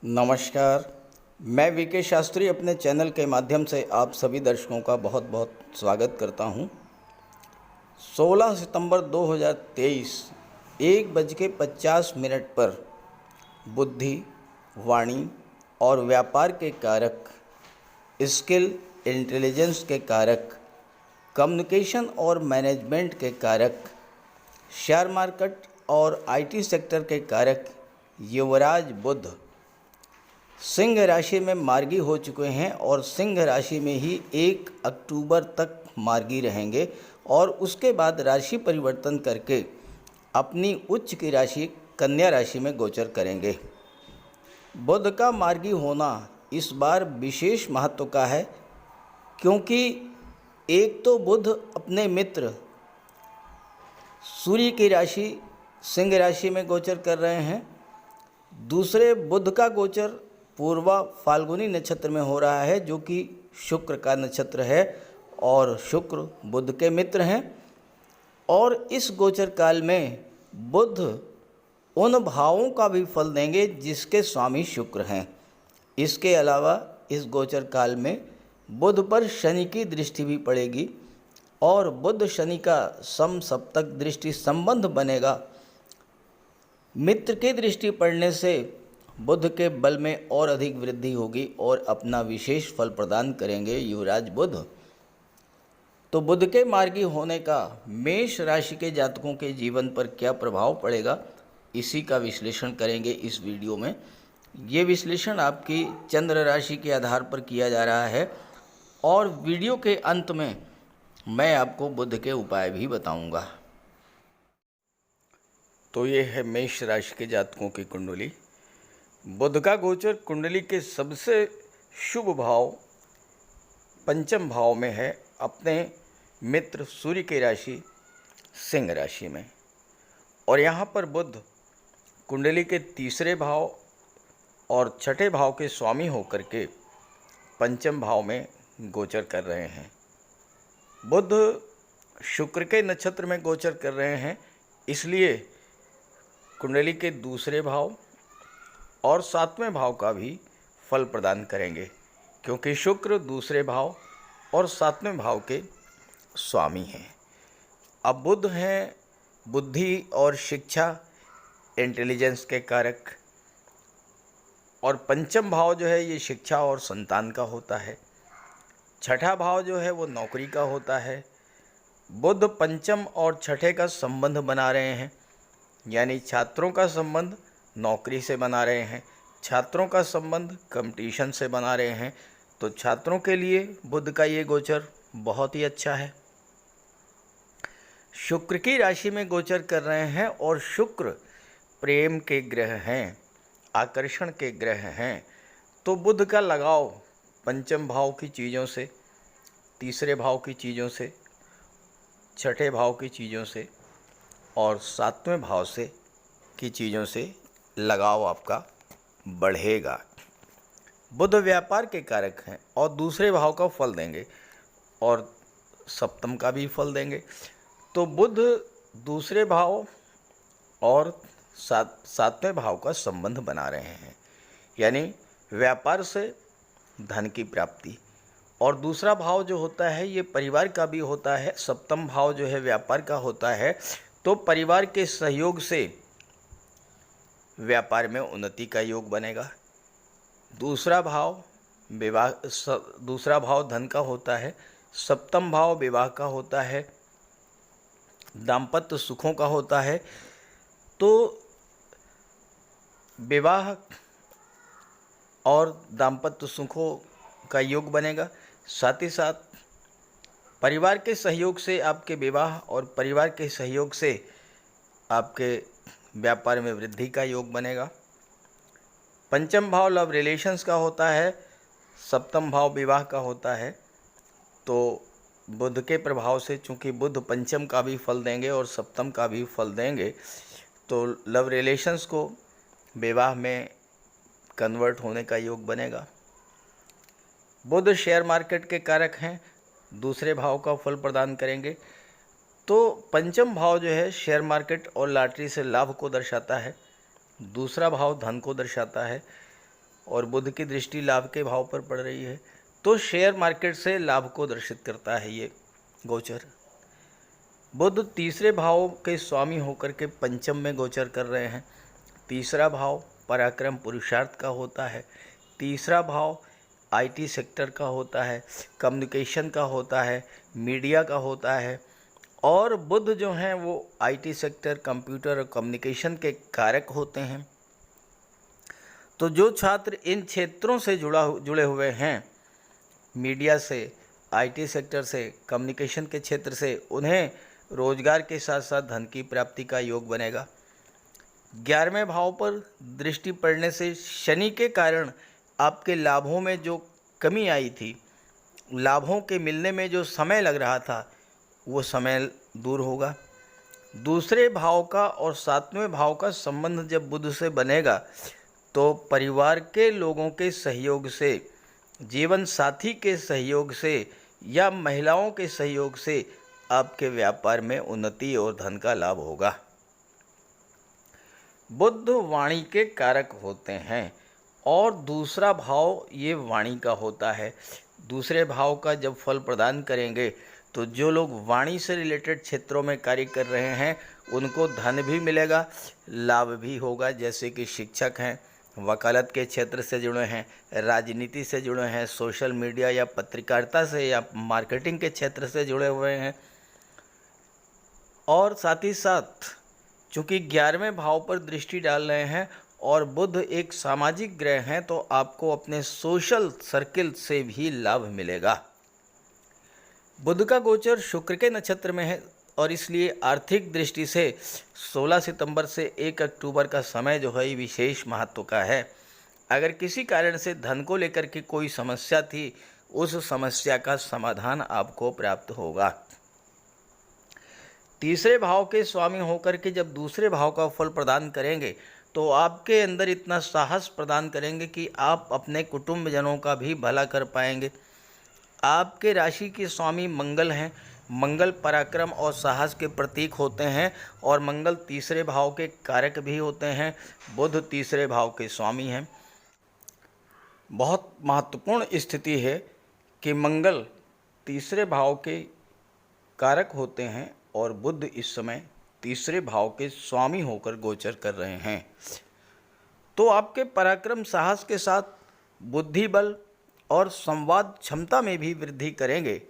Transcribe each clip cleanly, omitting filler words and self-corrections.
नमस्कार। मैं वीके शास्त्री अपने चैनल के माध्यम से आप सभी दर्शकों का बहुत बहुत स्वागत करता हूं। 16 सितंबर 2023 1:50 पर बुद्धि, वाणी और व्यापार के कारक, स्किल इंटेलिजेंस के कारक, कम्युनिकेशन और मैनेजमेंट के कारक, शेयर मार्केट और आईटी सेक्टर के कारक युवराज बुध सिंह राशि में मार्गी हो चुके हैं और सिंह राशि में ही 1 अक्टूबर तक मार्गी रहेंगे और उसके बाद राशि परिवर्तन करके अपनी उच्च की राशि कन्या राशि में गोचर करेंगे। बुध का मार्गी होना इस बार विशेष महत्व का है, क्योंकि एक तो बुध अपने मित्र सूर्य की राशि सिंह राशि में गोचर कर रहे हैं, दूसरे बुध का गोचर पूर्वा फाल्गुनी नक्षत्र में हो रहा है, जो कि शुक्र का नक्षत्र है और शुक्र बुध के मित्र हैं। और इस गोचर काल में बुध उन भावों का भी फल देंगे जिसके स्वामी शुक्र हैं। इसके अलावा इस गोचर काल में बुध पर शनि की दृष्टि भी पड़ेगी और बुध शनि का समसप्तक दृष्टि संबंध बनेगा। मित्र की दृष्टि पड़ने से बुध के बल में और अधिक वृद्धि होगी और अपना विशेष फल प्रदान करेंगे युवराज बुध। तो बुध के मार्गी होने का मेष राशि के जातकों के जीवन पर क्या प्रभाव पड़ेगा, इसी का विश्लेषण करेंगे इस वीडियो में। ये विश्लेषण आपकी चंद्र राशि के आधार पर किया जा रहा है और वीडियो के अंत में मैं आपको बुध के उपाय भी बताऊंगा। तो ये है मेष राशि के जातकों की कुंडली। बुध का गोचर कुंडली के सबसे शुभ भाव पंचम भाव में है, अपने मित्र सूर्य की राशि सिंह राशि में। और यहाँ पर बुध कुंडली के तीसरे भाव और छठे भाव के स्वामी होकर के पंचम भाव में गोचर कर रहे हैं। बुध शुक्र के नक्षत्र में गोचर कर रहे हैं, इसलिए कुंडली के दूसरे भाव और सातवें भाव का भी फल प्रदान करेंगे, क्योंकि शुक्र दूसरे भाव और सातवें भाव के स्वामी हैं। अब बुध हैं बुद्धि और शिक्षा इंटेलिजेंस के कारक, और पंचम भाव जो है ये शिक्षा और संतान का होता है। छठा भाव जो है वो नौकरी का होता है। बुध पंचम और छठे का संबंध बना रहे हैं, यानी छात्रों का संबंध नौकरी से बना रहे हैं, छात्रों का संबंध कंपटीशन से बना रहे हैं। तो छात्रों के लिए बुध का ये गोचर बहुत ही अच्छा है। शुक्र की राशि में गोचर कर रहे हैं और शुक्र प्रेम के ग्रह हैं, आकर्षण के ग्रह हैं। तो बुध का लगाव पंचम भाव की चीज़ों से, तीसरे भाव की चीज़ों से, छठे भाव की चीज़ों से और सातवें भाव से की चीज़ों से लगाव आपका बढ़ेगा। बुध व्यापार के कारक हैं और दूसरे भाव का फल देंगे और सप्तम का भी फल देंगे। तो बुध दूसरे भाव और सातवें भाव का संबंध बना रहे हैं, यानी व्यापार से धन की प्राप्ति। और दूसरा भाव जो होता है ये परिवार का भी होता है। सप्तम भाव जो है व्यापार का होता है, तो परिवार के सहयोग से व्यापार में उन्नति का योग बनेगा। दूसरा भाव धन का होता है। सप्तम भाव विवाह का होता है, दाम्पत्य सुखों का होता है। तो विवाह और दाम्पत्य सुखों का योग बनेगा। साथ ही साथ परिवार के सहयोग से आपके विवाह और परिवार के सहयोग से आपके व्यापार में वृद्धि का योग बनेगा। पंचम भाव लव रिलेशंस का होता है, सप्तम भाव विवाह का होता है। तो बुध के प्रभाव से, चूंकि बुध पंचम का भी फल देंगे और सप्तम का भी फल देंगे, तो लव रिलेशंस को विवाह में कन्वर्ट होने का योग बनेगा। बुध शेयर मार्केट के कारक हैं, दूसरे भाव का फल प्रदान करेंगे। तो पंचम भाव जो है शेयर मार्केट और लॉटरी से लाभ को दर्शाता है, दूसरा भाव धन को दर्शाता है। और बुध की दृष्टि लाभ के भाव पर पड़ रही है, तो शेयर मार्केट से लाभ को दर्शित करता है ये गोचर। बुध तीसरे भाव के स्वामी होकर के पंचम में गोचर कर रहे हैं। तीसरा भाव पराक्रम पुरुषार्थ का होता है, तीसरा भाव आईटी सेक्टर का होता है, कम्युनिकेशन का होता है, मीडिया का होता है। और बुध जो हैं वो आईटी सेक्टर, कंप्यूटर और कम्युनिकेशन के कारक होते हैं। तो जो छात्र इन क्षेत्रों से जुड़े हुए हैं, मीडिया से, आईटी सेक्टर से, कम्युनिकेशन के क्षेत्र से, उन्हें रोजगार के साथ साथ धन की प्राप्ति का योग बनेगा। 11वें भाव पर दृष्टि पड़ने से शनि के कारण आपके लाभों में जो कमी आई थी, लाभों के मिलने में जो समय लग रहा था, वो समय दूर होगा। दूसरे भाव का और 7वें भाव का संबंध जब बुध से बनेगा तो परिवार के लोगों के सहयोग से, जीवन साथी के सहयोग से या महिलाओं के सहयोग से आपके व्यापार में उन्नति और धन का लाभ होगा। बुध वाणी के कारक होते हैं और दूसरा भाव ये वाणी का होता है। दूसरे भाव का जब फल प्रदान करेंगे तो जो लोग वाणी से रिलेटेड क्षेत्रों में कार्य कर रहे हैं उनको धन भी मिलेगा, लाभ भी होगा। जैसे कि शिक्षक हैं, वकालत के क्षेत्र से जुड़े हैं, राजनीति से जुड़े हैं, सोशल मीडिया या पत्रकारिता से या मार्केटिंग के क्षेत्र से जुड़े हुए हैं। और साथ ही साथ चूँकि 11वें भाव पर दृष्टि डाल रहे हैं और बुध एक सामाजिक ग्रह हैं, तो आपको अपने सोशल सर्किल से भी लाभ मिलेगा। बुध का गोचर शुक्र के नक्षत्र में है और इसलिए आर्थिक दृष्टि से 16 सितंबर से 1 अक्टूबर का समय जो है विशेष महत्व का है। अगर किसी कारण से धन को लेकर के कोई समस्या थी, उस समस्या का समाधान आपको प्राप्त होगा। तीसरे भाव के स्वामी होकर के जब दूसरे भाव का फल प्रदान करेंगे तो आपके अंदर इतना साहस प्रदान करेंगे कि आप अपने कुटुंबजनों का भी भला कर पाएंगे। आपके राशि के स्वामी मंगल हैं। मंगल पराक्रम और साहस के प्रतीक होते हैं और मंगल तीसरे भाव के कारक भी होते हैं। बुध तीसरे भाव के स्वामी हैं। बहुत महत्वपूर्ण स्थिति है कि मंगल तीसरे भाव के कारक होते हैं और बुध इस समय तीसरे भाव के स्वामी होकर गोचर कर रहे हैं। तो आपके पराक्रम साहस के साथ बुद्धि बल और संवाद क्षमता में भी वृद्धि करेंगे।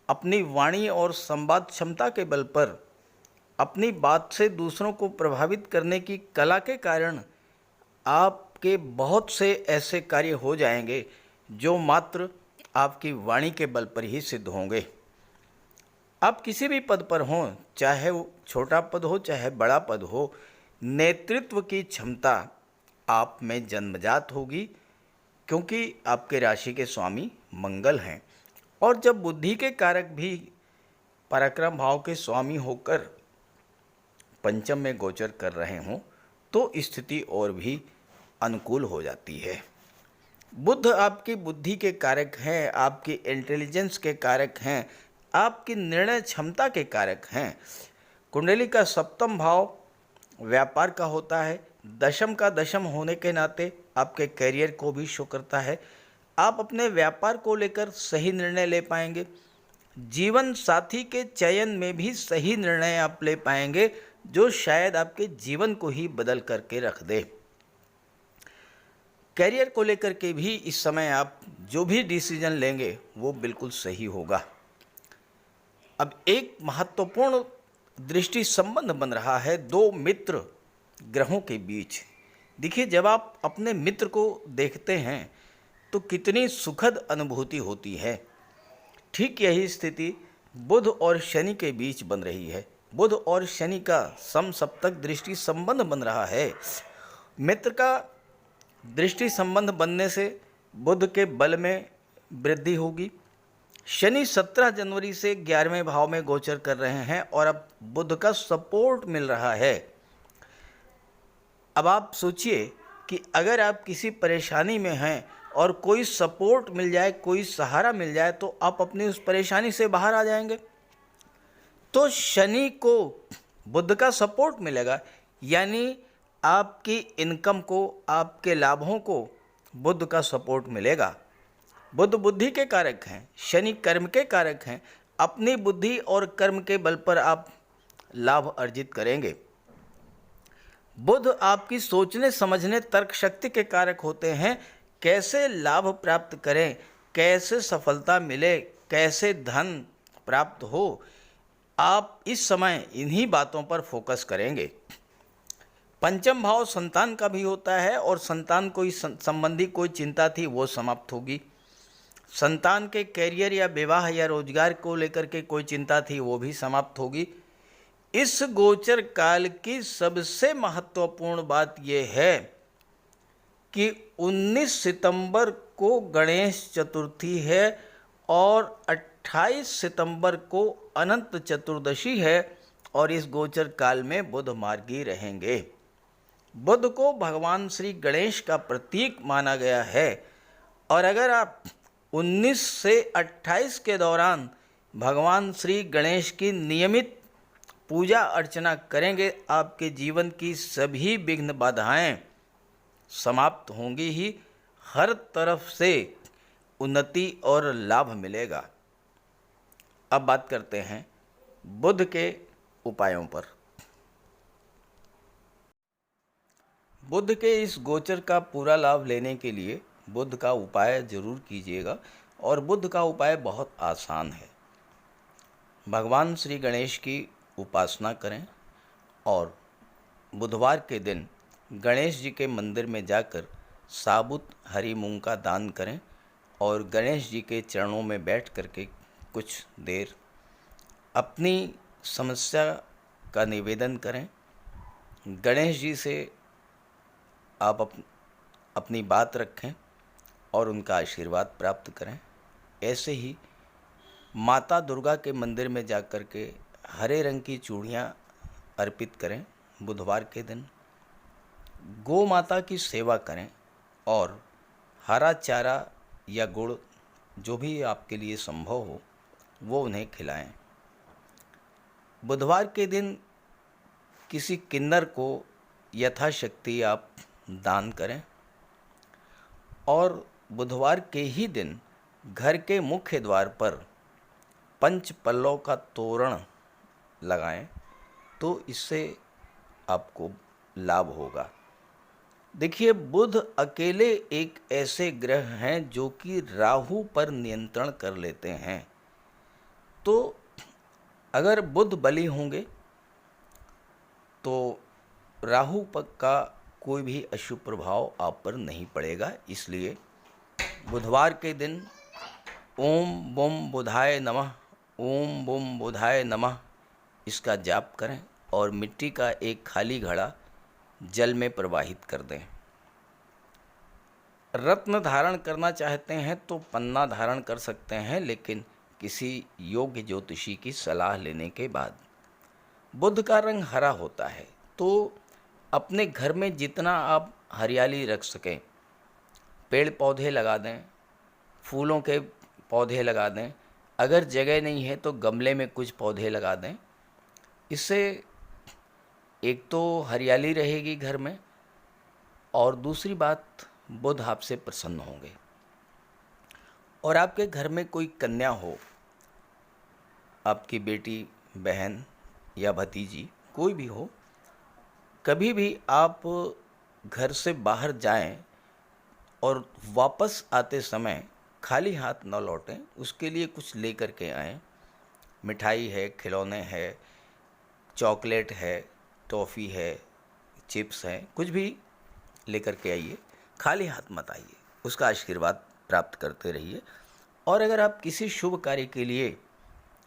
अपनी वाणी और संवाद क्षमता के बल पर अपनी बात से दूसरों को प्रभावित करने की कला के कारण आपके बहुत से ऐसे कार्य हो जाएंगे जो मात्र आपकी वाणी के बल पर ही सिद्ध होंगे। आप किसी भी पद पर हों, चाहे वो छोटा पद हो चाहे बड़ा पद हो, नेतृत्व की क्षमता आप में जन्मजात होगी, क्योंकि आपके राशि के स्वामी मंगल हैं। और जब बुद्धि के कारक भी पराक्रम भाव के स्वामी होकर पंचम में गोचर कर रहे हों तो स्थिति और भी अनुकूल हो जाती है। बुध आपकी बुद्धि के कारक हैं, आपकी इंटेलिजेंस के कारक हैं, आपकी निर्णय क्षमता के कारक हैं। कुंडली का सप्तम भाव व्यापार का होता है। दशम का दशम होने के नाते आपके करियर को भी शो करता है। आप अपने व्यापार को लेकर सही निर्णय ले पाएंगे। जीवन साथी के चयन में भी सही निर्णय आप ले पाएंगे जो शायद आपके जीवन को ही बदल करके रख दे। करियर को लेकर के भी इस समय आप जो भी डिसीजन लेंगे वो बिल्कुल सही होगा। अब एक महत्वपूर्ण दृष्टि संबंध बन रहा है दो मित्र ग्रहों के बीच। देखिए, जब आप अपने मित्र को देखते हैं तो कितनी सुखद अनुभूति होती है। ठीक यही स्थिति बुध और शनि के बीच बन रही है। बुध और शनि का समसप्तक दृष्टि संबंध बन रहा है। मित्र का दृष्टि संबंध बनने से बुध के बल में वृद्धि होगी। शनि 17 जनवरी से 11वें भाव में गोचर कर रहे हैं और अब बुध का सपोर्ट मिल रहा है। अब आप सोचिए कि अगर आप किसी परेशानी में हैं और कोई सपोर्ट मिल जाए, कोई सहारा मिल जाए, तो आप अपनी उस परेशानी से बाहर आ जाएंगे। तो शनि को बुध का सपोर्ट मिलेगा, यानी आपकी इनकम को, आपके लाभों को बुध का सपोर्ट मिलेगा। बुध बुद्धि के कारक हैं, शनि कर्म के कारक हैं। अपनी बुद्धि और कर्म के बल पर आप लाभ अर्जित करेंगे। बुध आपकी सोचने समझने तर्क शक्ति के कारक होते हैं। कैसे लाभ प्राप्त करें, कैसे सफलता मिले, कैसे धन प्राप्त हो, आप इस समय इन्हीं बातों पर फोकस करेंगे। पंचम भाव संतान का भी होता है और संतान कोई संबंधी कोई चिंता थी वो समाप्त होगी। संतान के कैरियर या विवाह या रोजगार को लेकर के कोई चिंता थी वो भी समाप्त होगी। इस गोचर काल की सबसे महत्वपूर्ण बात यह है कि 19 सितंबर को गणेश चतुर्थी है और 28 सितंबर को अनंत चतुर्दशी है और इस गोचर काल में बुध मार्गी रहेंगे। बुध को भगवान श्री गणेश का प्रतीक माना गया है और अगर आप 19 से 28 के दौरान भगवान श्री गणेश की नियमित पूजा अर्चना करेंगे, आपके जीवन की सभी विघ्न बाधाएं समाप्त होंगी ही। हर तरफ से उन्नति और लाभ मिलेगा। अब बात करते हैं बुध के उपायों पर। बुध के इस गोचर का पूरा लाभ लेने के लिए बुध का उपाय जरूर कीजिएगा और बुध का उपाय बहुत आसान है। भगवान श्री गणेश की उपासना करें और बुधवार के दिन गणेश जी के मंदिर में जाकर साबुत हरी मूंग का दान करें और गणेश जी के चरणों में बैठ करके कुछ देर अपनी समस्या का निवेदन करें। गणेश जी से आप अपनी बात रखें और उनका आशीर्वाद प्राप्त करें। ऐसे ही माता दुर्गा के मंदिर में जाकर के हरे रंग की चूड़ियाँ अर्पित करें। बुधवार के दिन गौ माता की सेवा करें और हरा चारा या गुड़ जो भी आपके लिए संभव हो वो उन्हें खिलाएं। बुधवार के दिन किसी किन्नर को यथाशक्ति आप दान करें और बुधवार के ही दिन घर के मुख्य द्वार पर पंच पल्लव का तोरण लगाएं तो इससे आपको लाभ होगा। देखिए, बुध अकेले एक ऐसे ग्रह हैं जो कि राहु पर नियंत्रण कर लेते हैं। तो अगर बुध बली होंगे तो राहु पर का कोई भी अशुभ प्रभाव आप पर नहीं पड़ेगा। इसलिए बुधवार के दिन ओम बुम बुधाय नमः, ओम बुम बुधाय नमः इसका जाप करें और मिट्टी का एक खाली घड़ा जल में प्रवाहित कर दें। रत्न धारण करना चाहते हैं तो पन्ना धारण कर सकते हैं, लेकिन किसी योग्य ज्योतिषी की सलाह लेने के बाद। बुध का रंग हरा होता है, तो अपने घर में जितना आप हरियाली रख सकें, पेड़ पौधे लगा दें, फूलों के पौधे लगा दें। अगर जगह नहीं है तो गमले में कुछ पौधे लगा दें। इससे एक तो हरियाली रहेगी घर में और दूसरी बात बुध आपसे प्रसन्न होंगे। और आपके घर में कोई कन्या हो, आपकी बेटी, बहन या भतीजी कोई भी हो, कभी भी आप घर से बाहर जाएं और वापस आते समय खाली हाथ न लौटें, उसके लिए कुछ लेकर के आएं। मिठाई है, खिलौने है, चॉकलेट है, टॉफ़ी है, चिप्स हैं, कुछ भी लेकर के आइए। खाली हाथ मत आइए, उसका आशीर्वाद प्राप्त करते रहिए। और अगर आप किसी शुभ कार्य के लिए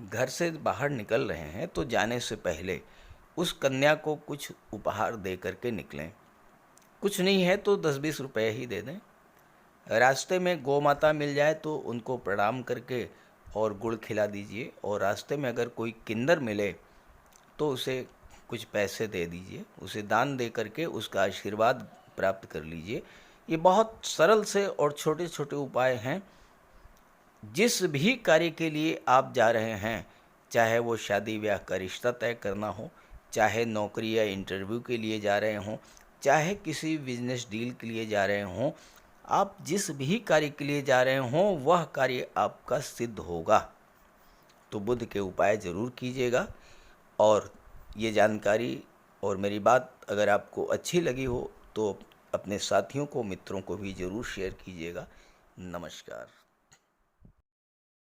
घर से बाहर निकल रहे हैं तो जाने से पहले उस कन्या को कुछ उपहार दे करके निकलें। कुछ नहीं है तो 10-20 रुपए ही दे दें। रास्ते में गौ माता मिल जाए तो उनको प्रणाम करके और गुड़ खिला दीजिए। और रास्ते में अगर कोई किन्नर मिले तो उसे कुछ पैसे दे दीजिए, उसे दान दे करके उसका आशीर्वाद प्राप्त कर लीजिए। ये बहुत सरल से और छोटे छोटे उपाय हैं। जिस भी कार्य के लिए आप जा रहे हैं, चाहे वो शादी ब्याह का रिश्ता तय करना हो, चाहे नौकरी या इंटरव्यू के लिए जा रहे हों, चाहे किसी बिजनेस डील के लिए जा रहे हों, आप जिस भी कार्य के लिए जा रहे हों वह कार्य आपका सिद्ध होगा। तो बुध के उपाय ज़रूर कीजिएगा। और ये जानकारी और मेरी बात अगर आपको अच्छी लगी हो तो अपने साथियों को, मित्रों को भी ज़रूर शेयर कीजिएगा। नमस्कार।